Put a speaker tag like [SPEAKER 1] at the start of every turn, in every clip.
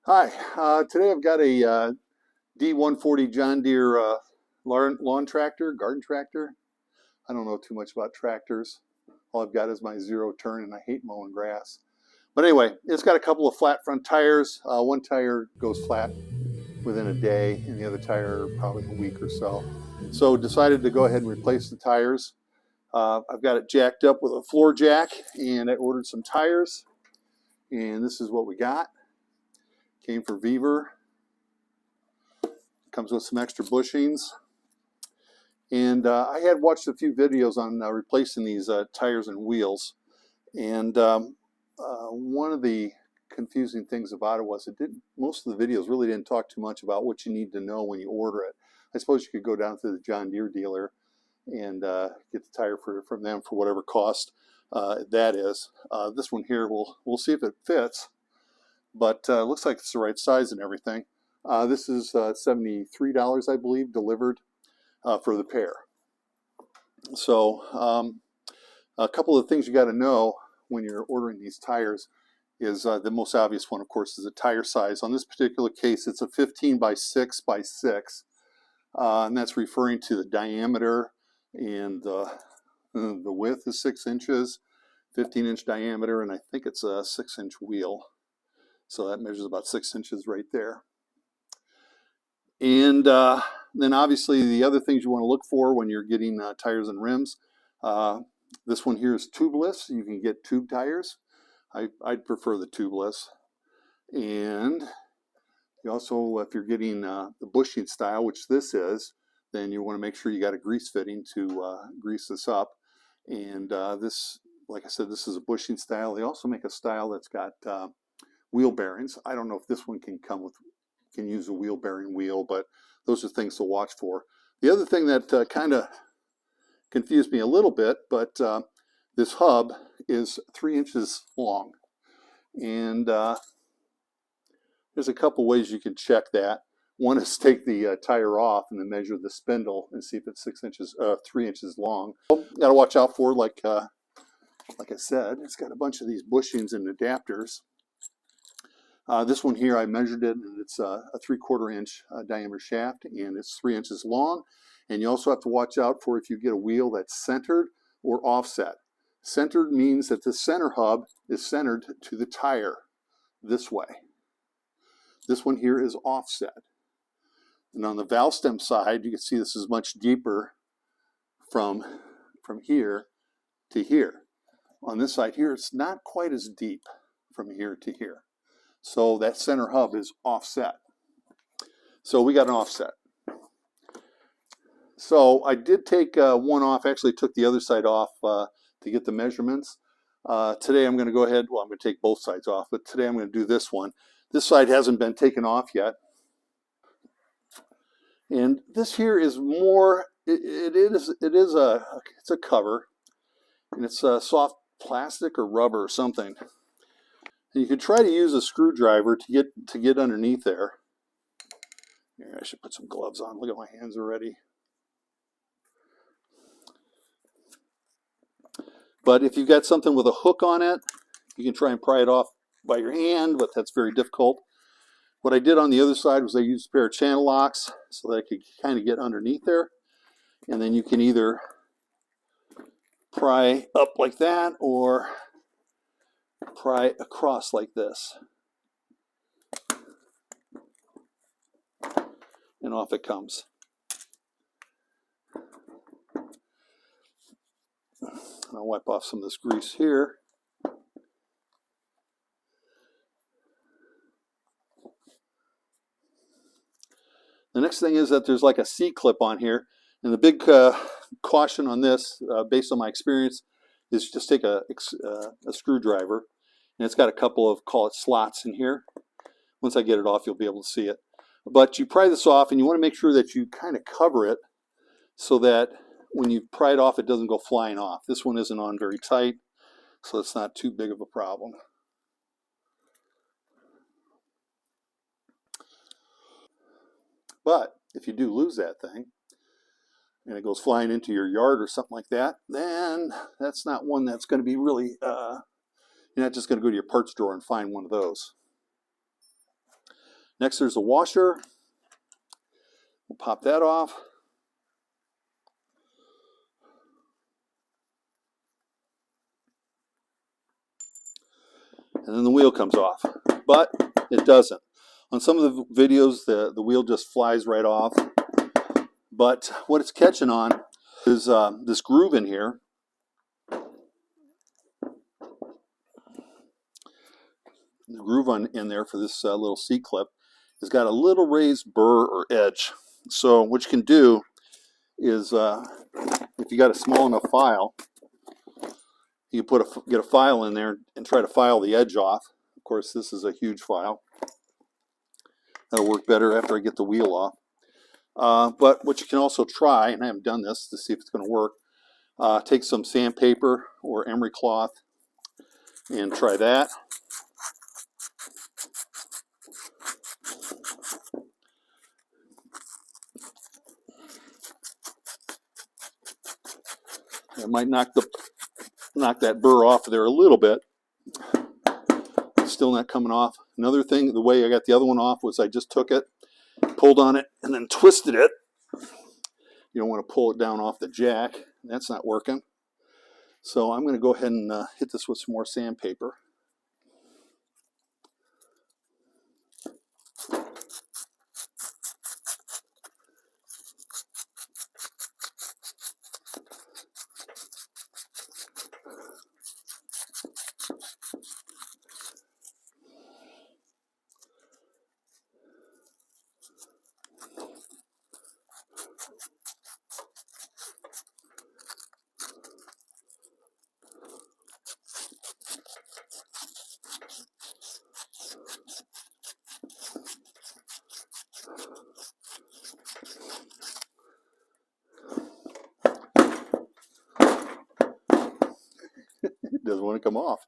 [SPEAKER 1] Hi, today I've got a D140 John Deere lawn tractor, garden tractor. I don't know too much about tractors. All I've got is my zero turn and I hate mowing grass. But anyway, it's got a couple of flat front tires. One tire goes flat within a day and the other tire probably a week or so. So decided to go ahead and replace the tires. I've got it jacked up with a floor jack and I ordered some tires and this is what we got. Came from Vevor. Comes with some extra bushings. And I had watched a few videos on replacing these tires and wheels. And one of the confusing things about it was most of the videos really didn't talk too much about what you need to know when you order it. I suppose you could go down to the John Deere dealer and get the tire from them for whatever cost that is. This one here, we'll see if it fits, but it looks like it's the right size and everything. This is $73, I believe, delivered for the pair. So a couple of things you got to know when you're ordering these tires is the most obvious one, of course, is the tire size. On this particular case, it's a 15 by 6 by 6, and that's referring to the diameter, and the width is 6 inches, 15-inch diameter, and I think it's a 6-inch wheel. So that measures about 6 inches right there. And then obviously the other things you want to look for when you're getting tires and rims. This one here is tubeless. You can get tube tires. I'd prefer the tubeless. And you also, if you're getting the bushing style, which this is, then you want to make sure you got a grease fitting to grease this up. And this, like I said, this is a bushing style. They also make a style that's got wheel bearings. I don't know if this one can use a wheel bearing wheel, but those are things to watch for. The other thing that kind of confused me a little bit, but this hub is 3 inches long, and there's a couple ways you can check that. One is take the tire off and then measure the spindle and see if it's 3 inches long. Got to watch out for, like I said, it's got a bunch of these bushings and adapters. This one here, I measured it, and it's a 3/4 inch diameter shaft, and it's 3 inches long. And you also have to watch out for if you get a wheel that's centered or offset. Centered means that the center hub is centered to the tire this way. This one here is offset. And on the valve stem side, you can see this is much deeper from here to here. On this side here, it's not quite as deep from here to here. So that center hub is offset. So we got an offset. So I did take one off, actually took the other side off to get the measurements. Today I'm going to go ahead, well, I'm going to take both sides off, but today I'm going to do this one. This side hasn't been taken off yet. And this here is more, it's a cover, and it's a soft plastic or rubber or something. And you could try to use a screwdriver to get underneath there. Here, I should put some gloves on. Look at my hands already. But if you've got something with a hook on it, you can try and pry it off by your hand, but that's very difficult. What I did on the other side was I used a pair of channel locks so that I could kind of get underneath there. And then you can either pry up like that or pry across like this. And off it comes. I'll wipe off some of this grease here. The next thing is that there's like a C-clip on here. And the big caution on this, based on my experience, is just take a screwdriver. And it's got a couple of, call it, slots in here. Once I get it off, you'll be able to see it. But you pry this off, and you want to make sure that you kind of cover it so that when you pry it off, it doesn't go flying off. This one isn't on very tight, so it's not too big of a problem. But if you do lose that thing, and it goes flying into your yard or something like that, then that's not one that's going to be really, you're not just going to go to your parts drawer and find one of those. Next, there's a washer. We'll pop that off. And then the wheel comes off, but it doesn't. On some of the videos, the wheel just flies right off. But what it's catching on is this groove in here. The groove in there for this little C-clip has got a little raised burr or edge. So what you can do is, if you got a small enough file, you can get a file in there and try to file the edge off. Of course, this is a huge file. That'll work better after I get the wheel off. But what you can also try, and I haven't done this to see if it's going to work, take some sandpaper or emery cloth and try that. It might knock that burr off there a little bit. It's still not coming off. Another thing, the way I got the other one off was I just took it, pulled on it, and then twisted it. You don't want to pull it down off the jack. That's not working. So I'm going to go ahead and hit this with some more sandpaper. It doesn't want to come off.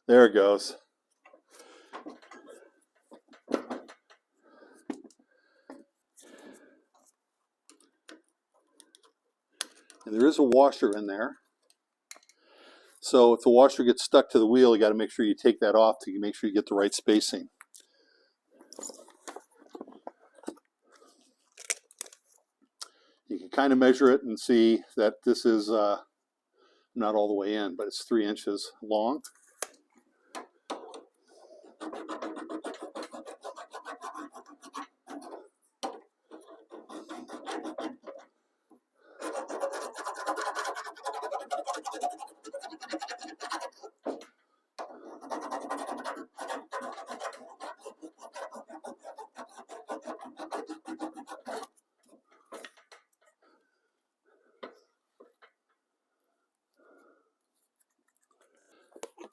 [SPEAKER 1] There it goes. And there is a washer in there. So if the washer gets stuck to the wheel, you got to make sure you take that off to make sure you get the right spacing. You can kind of measure it and see that this is not all the way in, but it's 3 inches long.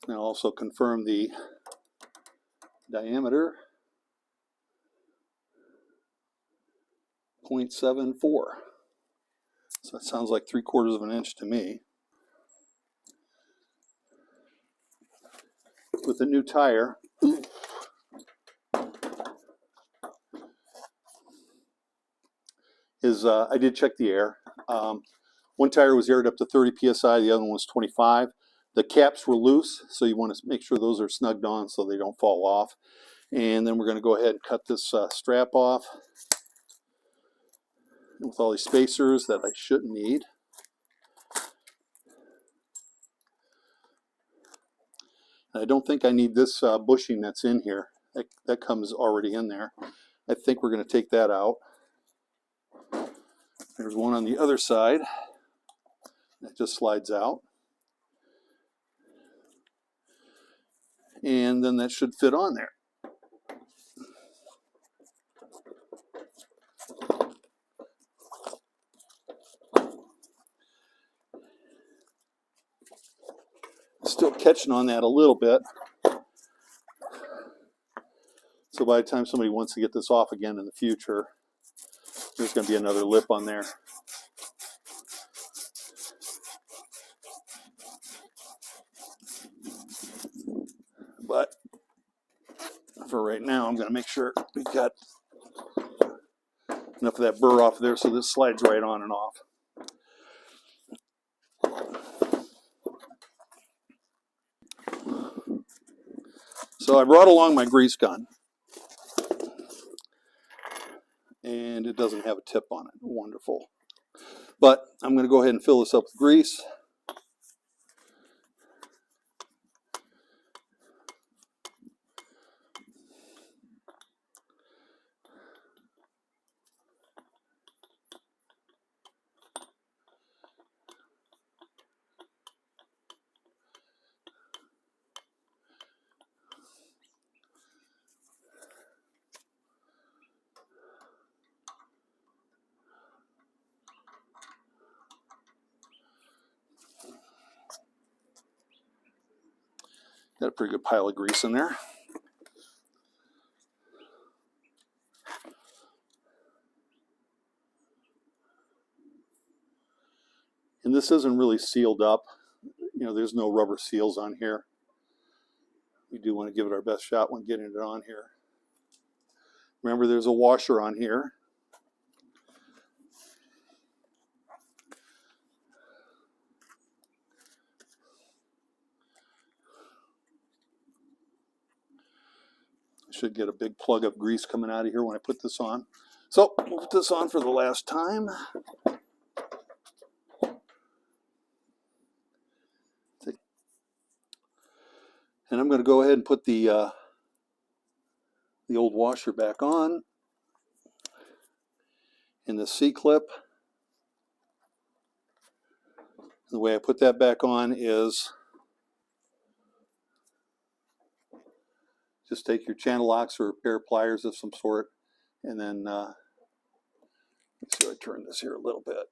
[SPEAKER 1] Now also confirm the diameter. 0.74. So that sounds like 3/4 of an inch to me. With the new tire, I did check the air. One tire was aired up to 30 psi, the other one was 25. The caps were loose, so you want to make sure those are snugged on so they don't fall off. And then we're going to go ahead and cut this strap off with all these spacers that I shouldn't need. And I don't think I need this bushing that's in here. That comes already in there. I think we're going to take that out. There's one on the other side that just slides out. And then that should fit on there. Still catching on that a little bit. So by the time somebody wants to get this off again in the future, there's going to be another lip on there. But for right now, I'm going to make sure we've got enough of that burr off there so this slides right on and off. So I brought along my grease gun, and it doesn't have a tip on it. Wonderful. But I'm going to go ahead and fill this up with grease. Got a pretty good pile of grease in there. And this isn't really sealed up. You know, there's no rubber seals on here. We do want to give it our best shot when getting it on here. Remember, there's a washer on here. I should get a big plug of grease coming out of here when I put this on. So we'll put this on for the last time. And I'm going to go ahead and put the old washer back on. And the C-clip. The way I put that back on is just take your channel locks or a pair of pliers of some sort, and then let's see if I turn this here a little bit.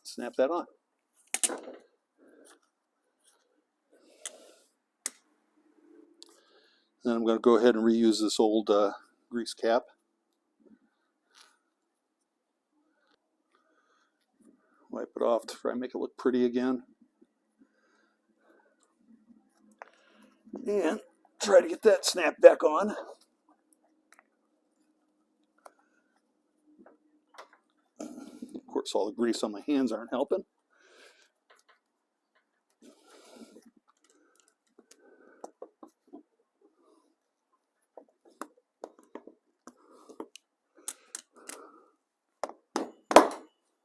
[SPEAKER 1] Snap that on. Then I'm going to go ahead and reuse this old grease cap. Wipe it off to try and make it look pretty again. And try to get that snapped back on. Of course, all the grease on my hands aren't helping.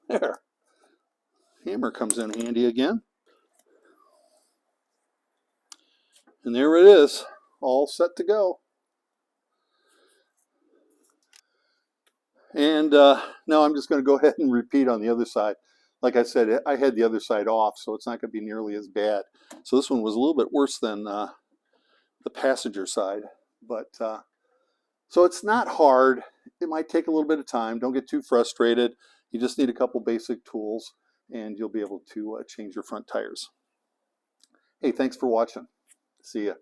[SPEAKER 1] There. Hammer comes in handy again. And there it is, all set to go. And now I'm just going to go ahead and repeat on the other side. Like I said, I had the other side off, so it's not going to be nearly as bad. So this one was a little bit worse than the passenger side. But so it's not hard. It might take a little bit of time. Don't get too frustrated. You just need a couple basic tools, and you'll be able to change your front tires. Hey, thanks for watching. See ya.